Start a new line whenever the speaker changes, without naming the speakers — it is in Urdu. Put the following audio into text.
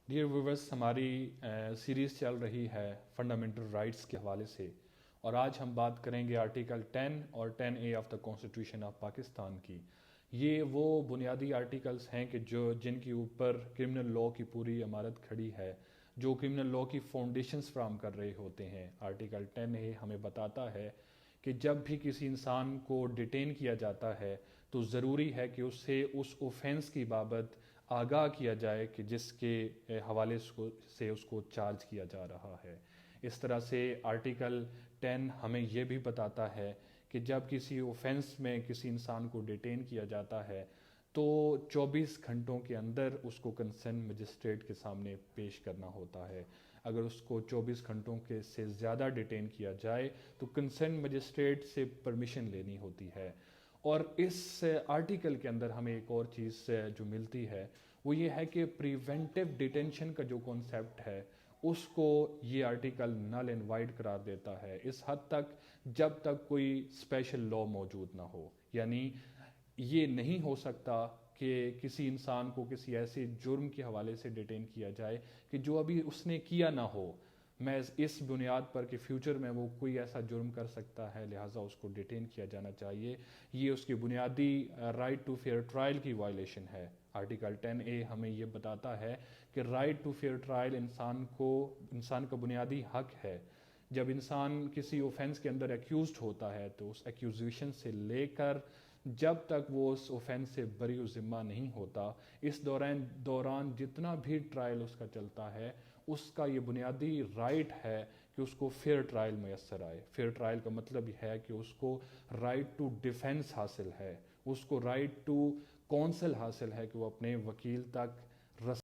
ڈیئر ویورز، ہماری سیریز چل رہی ہے فنڈامنٹل رائٹس کے حوالے سے، اور آج ہم بات کریں گے آرٹیکل 10 اور 10A of the constitution of Pakistan کی۔ یہ وہ بنیادی آرٹیکلز ہیں کہ جن کے اوپر کرمنل لاء کی پوری عمارت کھڑی ہے، جو کرمنل لاء کی فاؤنڈیشنز فراہم کر رہے ہوتے ہیں۔ آرٹیکل 10A ہمیں بتاتا ہے کہ جب بھی کسی انسان کو ڈیٹین کیا جاتا ہے تو ضروری ہے کہ اسے اس اوفینس کی بابت آگاہ کیا جائے کہ جس کے حوالے سے اس کو چارج کیا جا رہا ہے۔ اس طرح سے آرٹیکل 10 ہمیں یہ بھی بتاتا ہے کہ جب کسی اوفینس میں کسی انسان کو ڈیٹین کیا جاتا ہے تو 24 گھنٹوں کے اندر اس کو کنسرن مجسٹریٹ کے سامنے پیش کرنا ہوتا ہے۔ اگر اس کو 24 گھنٹوں کے سے زیادہ ڈیٹین کیا جائے تو کنسرن مجسٹریٹ سے پرمیشن لینی ہوتی ہے۔ اور اس آرٹیکل کے اندر ہمیں ایک اور چیز جو ملتی ہے وہ یہ ہے کہ پریونٹیو ڈیٹینشن کا جو کانسیپٹ ہے اس کو یہ آرٹیکل نل اینڈ وائڈ قرار دیتا ہے، اس حد تک جب تک کوئی اسپیشل لاء موجود نہ ہو۔ یعنی یہ نہیں ہو سکتا کہ کسی انسان کو کسی ایسے جرم کے حوالے سے ڈیٹین کیا جائے کہ جو ابھی اس نے کیا نہ ہو، میں اس بنیاد پر کہ فیوچر میں وہ کوئی ایسا جرم کر سکتا ہے، لہٰذا اس کو ڈیٹین کیا جانا چاہیے۔ یہ اس کی بنیادی رائٹ ٹو فیئر ٹرائل کی وائلیشن ہے۔ آرٹیکل 10A ہمیں یہ بتاتا ہے کہ رائٹ ٹو فیئر ٹرائل انسان کا بنیادی حق ہے۔ جب انسان کسی اوفینس کے اندر ایکیوزڈ ہوتا ہے تو اس ایکیوزیشن سے لے کر جب تک وہ اس اوفینس سے بری و ذمہ نہیں ہوتا، اس دوران جتنا بھی ٹرائل اس کا چلتا ہے، اس کا یہ بنیادی رائٹ ہے کہ اس کو فیئر ٹرائل میسر آئے۔ فیئر ٹرائل کا مطلب یہ ہے کہ اس کو رائٹ ٹو ڈیفینس حاصل ہے، اس کو رائٹ ٹو کونسل حاصل ہے کہ وہ اپنے وکیل تک